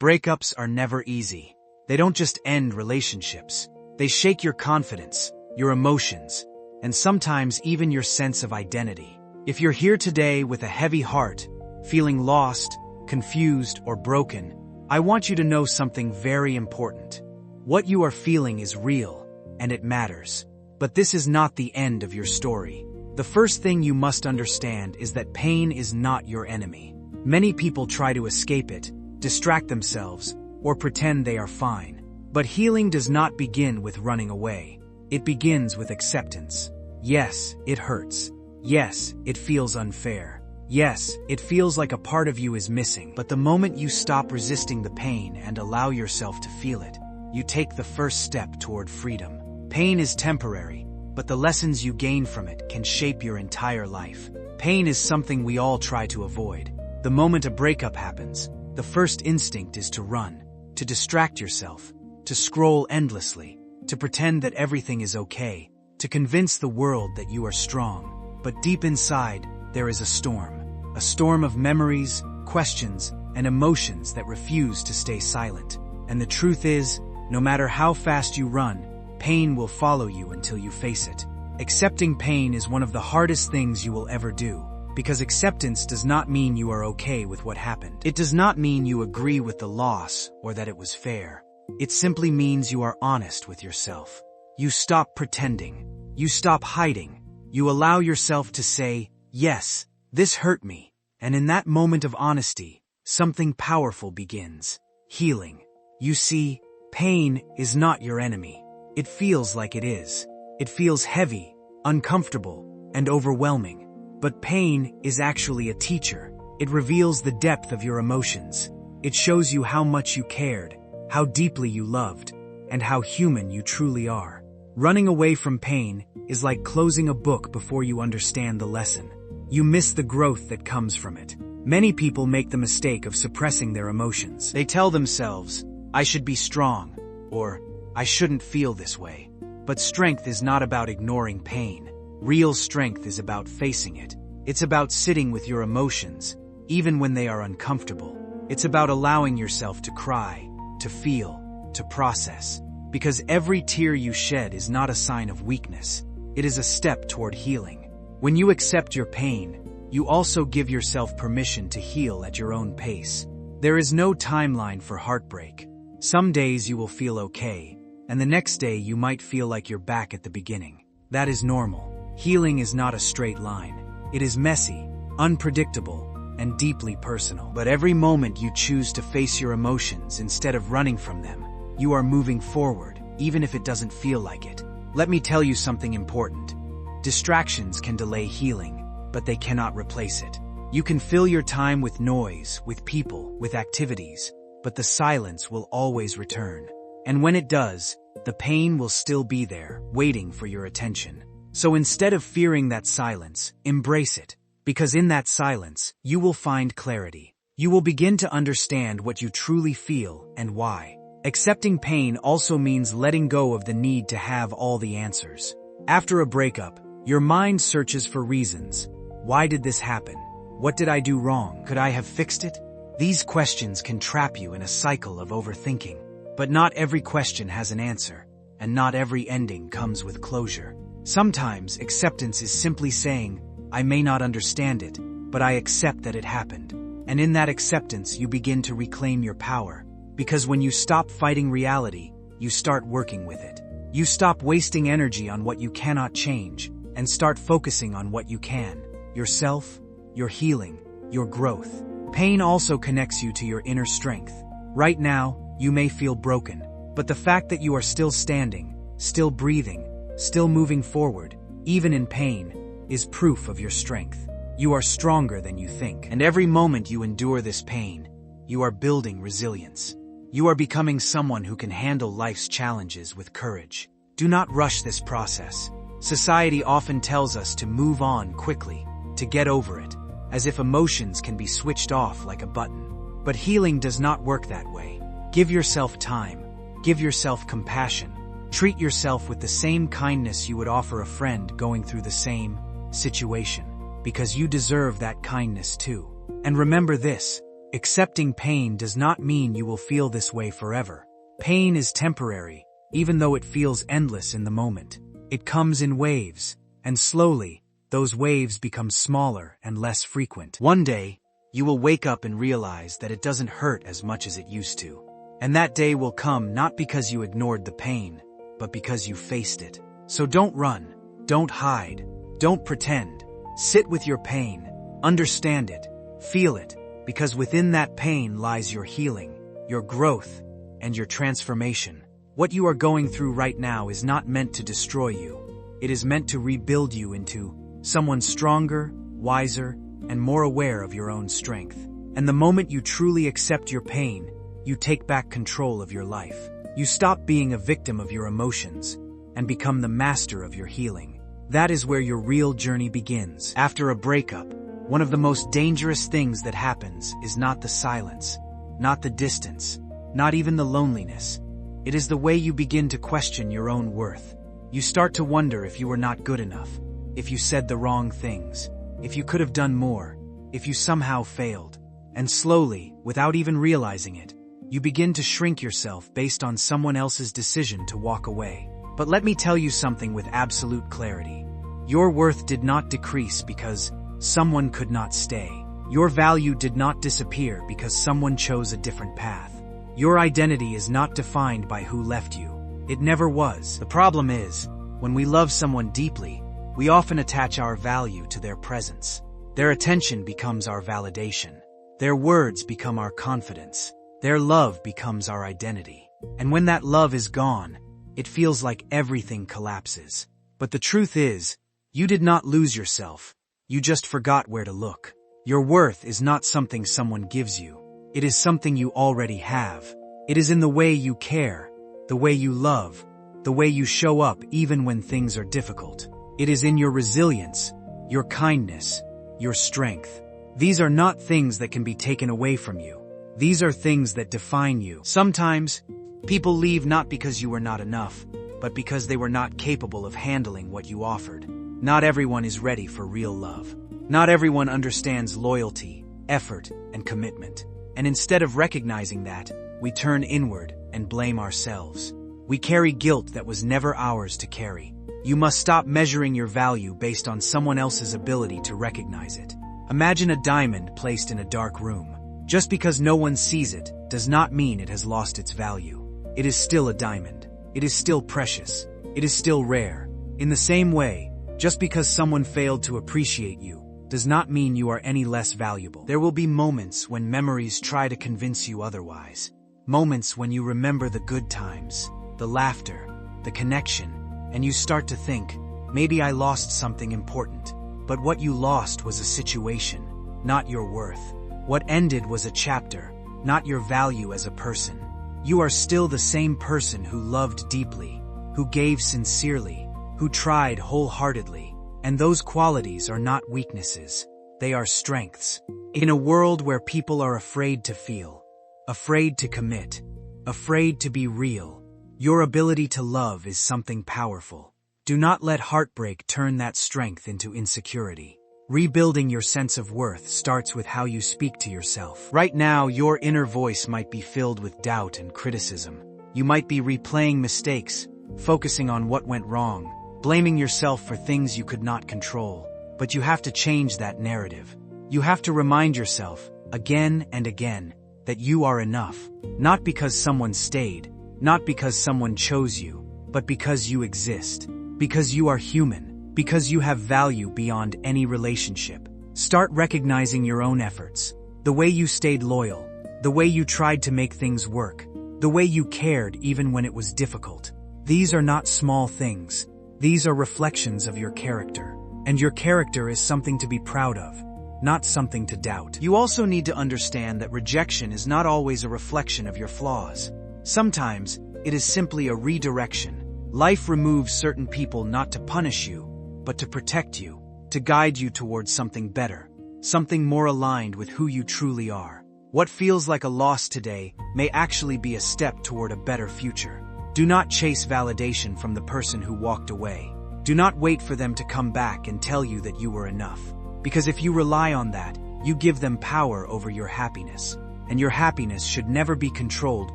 Breakups are never easy. They don't just end relationships. They shake your confidence, your emotions, and sometimes even your sense of identity. If you're here today with a heavy heart, feeling lost, confused, or broken, I want you to know something very important. What you are feeling is real, and it matters. But this is not the end of your story. The first thing you must understand is that pain is not your enemy. Many people try to escape it, distract themselves, or pretend they are fine. But healing does not begin with running away. It begins with acceptance. Yes, it hurts. Yes, it feels unfair. Yes, it feels like a part of you is missing. But the moment you stop resisting the pain and allow yourself to feel it, you take the first step toward freedom. Pain is temporary, but the lessons you gain from it can shape your entire life. Pain is something we all try to avoid. The moment a breakup happens, the first instinct is to run, to distract yourself, to scroll endlessly, to pretend that everything is okay, to convince the world that you are strong. But deep inside, there is a storm of memories, questions, and emotions that refuse to stay silent. And the truth is, no matter how fast you run, pain will follow you until you face it. Accepting pain is one of the hardest things you will ever do, because acceptance does not mean you are okay with what happened. It does not mean you agree with the loss or that it was fair. It simply means you are honest with yourself. You stop pretending. You stop hiding. You allow yourself to say, yes, this hurt me. And in that moment of honesty, something powerful begins. Healing. You see, pain is not your enemy. It feels like it is. It feels heavy, uncomfortable, and overwhelming. But pain is actually a teacher. It reveals the depth of your emotions. It shows you how much you cared, how deeply you loved, and how human you truly are. Running away from pain is like closing a book before you understand the lesson. You miss the growth that comes from it. Many people make the mistake of suppressing their emotions. They tell themselves, I should be strong, or I shouldn't feel this way. But strength is not about ignoring pain. Real strength is about facing it. It's about sitting with your emotions, even when they are uncomfortable. It's about allowing yourself to cry, to feel, to process. Because every tear you shed is not a sign of weakness. It is a step toward healing. When you accept your pain, you also give yourself permission to heal at your own pace. There is no timeline for heartbreak. Some days you will feel okay, and the next day you might feel like you're back at the beginning. That is normal. Healing is not a straight line. It is messy, unpredictable, and deeply personal. But every moment you choose to face your emotions instead of running from them, you are moving forward, even if it doesn't feel like it. Let me tell you something important. Distractions can delay healing, but they cannot replace it. You can fill your time with noise, with people, with activities, but the silence will always return. And when it does, the pain will still be there, waiting for your attention. So instead of fearing that silence, embrace it. Because in that silence, you will find clarity. You will begin to understand what you truly feel and why. Accepting pain also means letting go of the need to have all the answers. After a breakup, your mind searches for reasons. Why did this happen? What did I do wrong? Could I have fixed it? These questions can trap you in a cycle of overthinking. But not every question has an answer, and not every ending comes with closure. Sometimes acceptance is simply saying, I may not understand it, but I accept that it happened. And in that acceptance, you begin to reclaim your power. Because when you stop fighting reality, you start working with it. You stop wasting energy on what you cannot change, and start focusing on what you can. Yourself, your healing, your growth. Pain also connects you to your inner strength. Right now, you may feel broken, but the fact that you are still standing, still breathing, still moving forward, even in pain, is proof of your strength. You are stronger than you think. And every moment you endure this pain, you are building resilience. You are becoming someone who can handle life's challenges with courage. Do not rush this process. Society often tells us to move on quickly, to get over it, as if emotions can be switched off like a button. But healing does not work that way. Give yourself time. Give yourself compassion. Treat yourself with the same kindness you would offer a friend going through the same situation, because you deserve that kindness too. And remember this, Accepting pain does not mean you will feel this way forever. Pain is temporary, even though it feels endless in the moment. It comes in waves, and slowly, those waves become smaller and less frequent. One day, you will wake up and realize that it doesn't hurt as much as it used to. And that day will come not because you ignored the pain, but because you faced it. So don't run, don't hide, don't pretend. Sit with your pain, understand it, feel it, because within that pain lies your healing, your growth, and your transformation. What you are going through right now is not meant to destroy you. It is meant to rebuild you into someone stronger, wiser, and more aware of your own strength. And the moment you truly accept your pain, you take back control of your life. You stop being a victim of your emotions and become the master of your healing. That is where your real journey begins. After a breakup, one of the most dangerous things that happens is not the silence, not the distance, not even the loneliness. It is the way you begin to question your own worth. You start to wonder if you were not good enough, if you said the wrong things, if you could have done more, if you somehow failed. And slowly, without even realizing it, you begin to shrink yourself based on someone else's decision to walk away. But let me tell you something with absolute clarity. Your worth did not decrease because someone could not stay. Your value did not disappear because someone chose a different path. Your identity is not defined by who left you. It never was. The problem is, when we love someone deeply, we often attach our value to their presence. Their attention becomes our validation. Their words become our confidence. Their love becomes our identity. And when that love is gone, it feels like everything collapses. But the truth is, you did not lose yourself. You just forgot where to look. Your worth is not something someone gives you. It is something you already have. It is in the way you care, the way you love, the way you show up even when things are difficult. It is in your resilience, your kindness, your strength. These are not things that can be taken away from you. These are things that define you. Sometimes, people leave not because you were not enough, but because they were not capable of handling what you offered. Not everyone is ready for real love. Not everyone understands loyalty, effort, and commitment. And instead of recognizing that, we turn inward and blame ourselves. We carry guilt that was never ours to carry. You must stop measuring your value based on someone else's ability to recognize it. Imagine a diamond placed in a dark room. Just because no one sees it does not mean it has lost its value. It is still a diamond. It is still precious. It is still rare. In the same way, just because someone failed to appreciate you does not mean you are any less valuable. There will be moments when memories try to convince you otherwise. Moments when you remember the good times, the laughter, the connection, and you start to think, maybe I lost something important. But what you lost was a situation, not your worth. What ended was a chapter, not your value as a person. You are still the same person who loved deeply, who gave sincerely, who tried wholeheartedly. And those qualities are not weaknesses, they are strengths. In a world where people are afraid to feel, afraid to commit, afraid to be real, your ability to love is something powerful. Do not let heartbreak turn that strength into insecurity. Rebuilding your sense of worth starts with how you speak to yourself. Right now, your inner voice might be filled with doubt and criticism. You might be replaying mistakes, focusing on what went wrong, blaming yourself for things you could not control. But you have to change that narrative. You have to remind yourself, again and again, that you are enough. Not because someone stayed, not because someone chose you, but because you exist. Because you are human. Because you have value beyond any relationship. Start recognizing your own efforts. The way you stayed loyal. The way you tried to make things work. The way you cared even when it was difficult. These are not small things. These are reflections of your character. And your character is something to be proud of, not something to doubt. You also need to understand that rejection is not always a reflection of your flaws. Sometimes, it is simply a redirection. Life removes certain people not to punish you, but to protect you, to guide you towards something better, something more aligned with who you truly are. What feels like a loss today may actually be a step toward a better future. Do not chase validation from the person who walked away. Do not wait for them to come back and tell you that you were enough. Because if you rely on that, you give them power over your happiness. and your happiness should never be controlled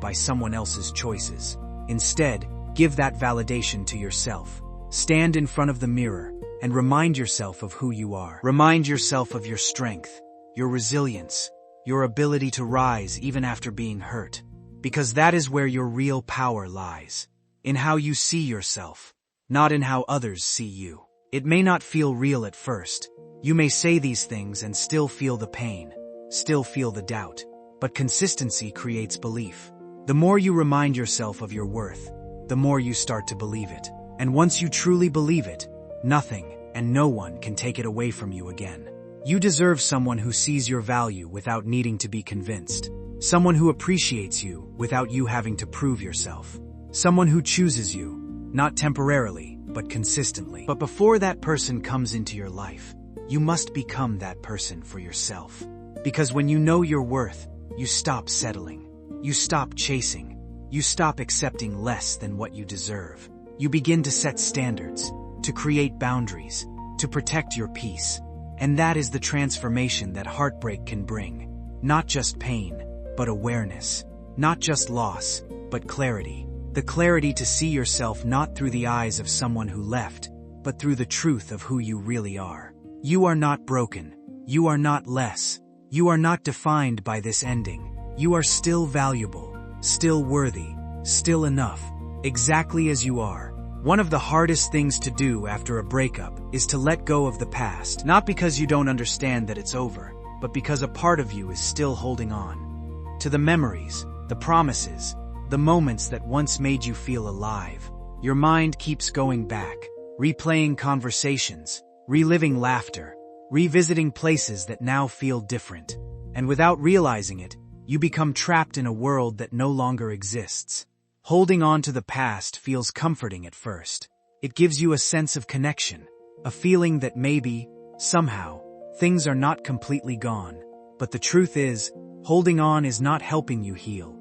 by someone else's choices. Instead, give that validation to yourself. Stand in front of the mirror and remind yourself of who you are. Remind yourself of your strength, your resilience, your ability to rise even after being hurt. Because that is where your real power lies. In how you see yourself, not in how others see you. It may not feel real at first. You may say these things and still feel the pain, still feel the doubt. But consistency creates belief. The more you remind yourself of your worth, the more you start to believe it. And once you truly believe it, nothing and no one can take it away from you again. You deserve someone who sees your value without needing to be convinced. Someone who appreciates you without you having to prove yourself. Someone who chooses you, not temporarily, but consistently. But before that person comes into your life, you must become that person for yourself. Because when you know your worth, you stop settling. You stop chasing. You stop accepting less than what you deserve. You begin to set standards, to create boundaries, to protect your peace. And that is the transformation that heartbreak can bring. Not just pain, but awareness. Not just loss, but clarity. The clarity to see yourself not through the eyes of someone who left, but through the truth of who you really are. You are not broken. You are not less. You are not defined by this ending. You are still valuable, still worthy, still enough, exactly as you are. One of the hardest things to do after a breakup is to let go of the past, not because you don't understand that it's over, but because a part of you is still holding on. To the memories, the promises, the moments that once made you feel alive. Your mind keeps going back, replaying conversations, reliving laughter, revisiting places that now feel different. And without realizing it, you become trapped in a world that no longer exists. Holding on to the past feels comforting at first. It gives you a sense of connection, a feeling that maybe, somehow, things are not completely gone. But the truth is, holding on is not helping you heal.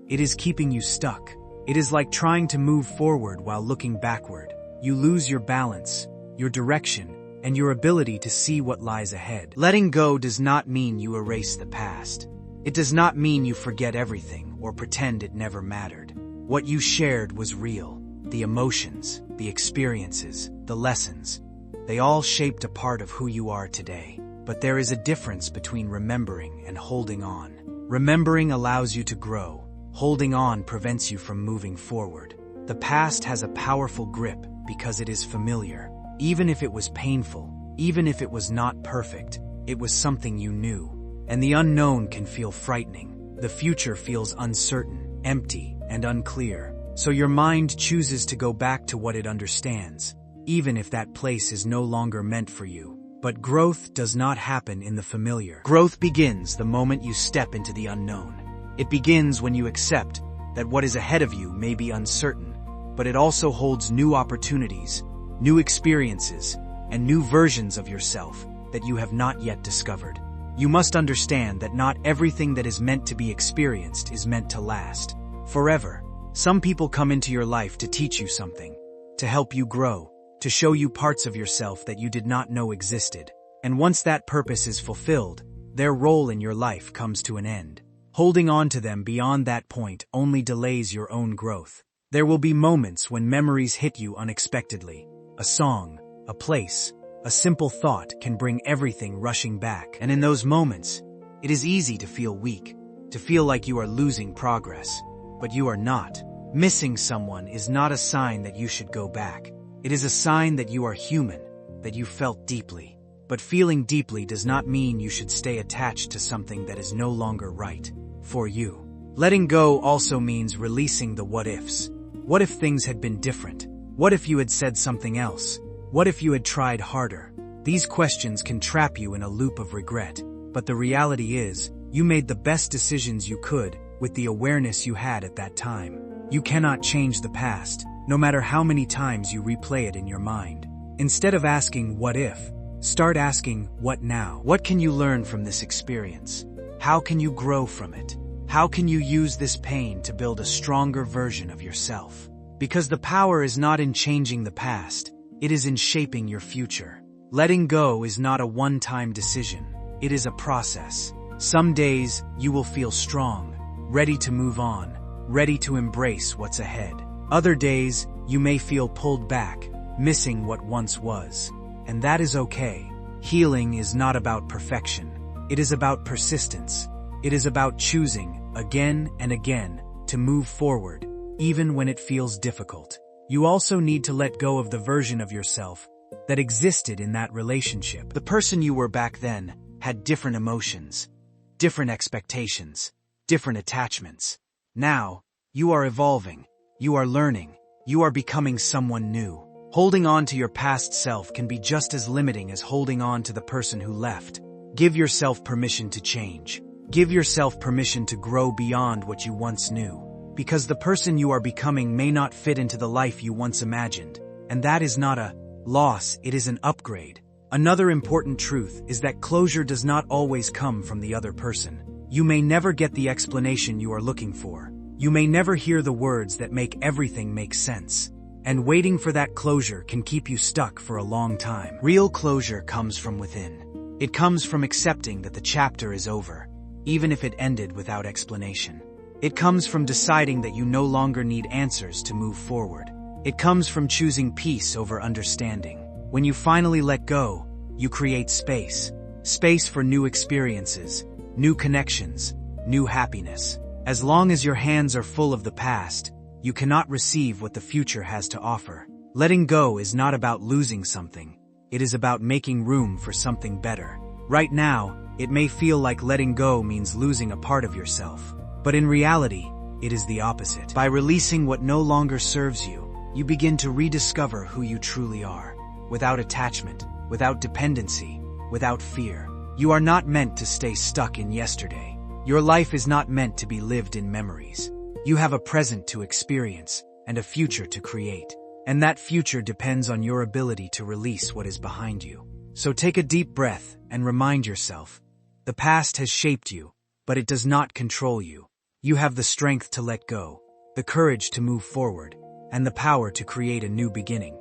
It is keeping you stuck. It is like trying to move forward while looking backward. You lose your balance, your direction, and your ability to see what lies ahead. Letting go does not mean you erase the past. It does not mean you forget everything or pretend it never mattered. What you shared was real. The emotions, the experiences, the lessons, they all shaped a part of who you are today. But there is a difference between remembering and holding on. Remembering allows you to grow. Holding on prevents you from moving forward. The past has a powerful grip because it is familiar. Even if it was painful, even if it was not perfect, it was something you knew. And the unknown can feel frightening. The future feels uncertain, empty, and unclear. So your mind chooses to go back to what it understands, even if that place is no longer meant for you. But growth does not happen in the familiar. Growth begins the moment you step into the unknown. It begins when you accept that what is ahead of you may be uncertain, but it also holds new opportunities, new experiences, and new versions of yourself that you have not yet discovered. You must understand that not everything that is meant to be experienced is meant to last forever. Some people come into your life to teach you something, to help you grow, to show you parts of yourself that you did not know existed. And once that purpose is fulfilled, their role in your life comes to an end. Holding on to them beyond that point only delays your own growth. There will be moments when memories hit you unexpectedly. A song, a place, a simple thought can bring everything rushing back. And in those moments, it is easy to feel weak, to feel like you are losing progress. But you are not. Missing someone is not a sign that you should go back. It is a sign that you are human, that you felt deeply. But feeling deeply does not mean you should stay attached to something that is no longer right for you. Letting go also means releasing the what-ifs. What if things had been different? What if you had said something else? What if you had tried harder? These questions can trap you in a loop of regret. But the reality is, you made the best decisions you could with the awareness you had at that time. You cannot change the past, no matter how many times you replay it in your mind. Instead of asking what if, start asking what now. What can you learn from this experience? How can you grow from it? How can you use this pain to build a stronger version of yourself? Because the power is not in changing the past, it is in shaping your future. Letting go is not a one-time decision. It is a process. Some days, you will feel strong, ready to move on, ready to embrace what's ahead. Other days, you may feel pulled back, missing what once was. And that is okay. Healing is not about perfection. It is about persistence. It is about choosing, again and again, to move forward, even when it feels difficult. You also need to let go of the version of yourself that existed in that relationship. The person you were back then had different emotions, different expectations, different attachments. Now, you are evolving, you are learning, you are becoming someone new. Holding on to your past self can be just as limiting as holding on to the person who left. Give yourself permission to change. Give yourself permission to grow beyond what you once knew. Because the person you are becoming may not fit into the life you once imagined. And that is not a loss, it is an upgrade. Another important truth is that closure does not always come from the other person. You may never get the explanation you are looking for. You may never hear the words that make everything make sense. And waiting for that closure can keep you stuck for a long time. Real closure comes from within. It comes from accepting that the chapter is over, even if it ended without explanation. It comes from deciding that you no longer need answers to move forward. It comes from choosing peace over understanding. When you finally let go, you create space. Space for new experiences, new connections, new happiness. As long as your hands are full of the past, you cannot receive what the future has to offer. Letting go is not about losing something. It is about making room for something better. Right now, it may feel like letting go means losing a part of yourself. But in reality, it is the opposite. By releasing what no longer serves you, you begin to rediscover who you truly are. Without attachment, without dependency, without fear. You are not meant to stay stuck in yesterday. Your life is not meant to be lived in memories. You have a present to experience and a future to create. And that future depends on your ability to release what is behind you. So take a deep breath and remind yourself, the past has shaped you, but it does not control you. You have the strength to let go, the courage to move forward, and the power to create a new beginning.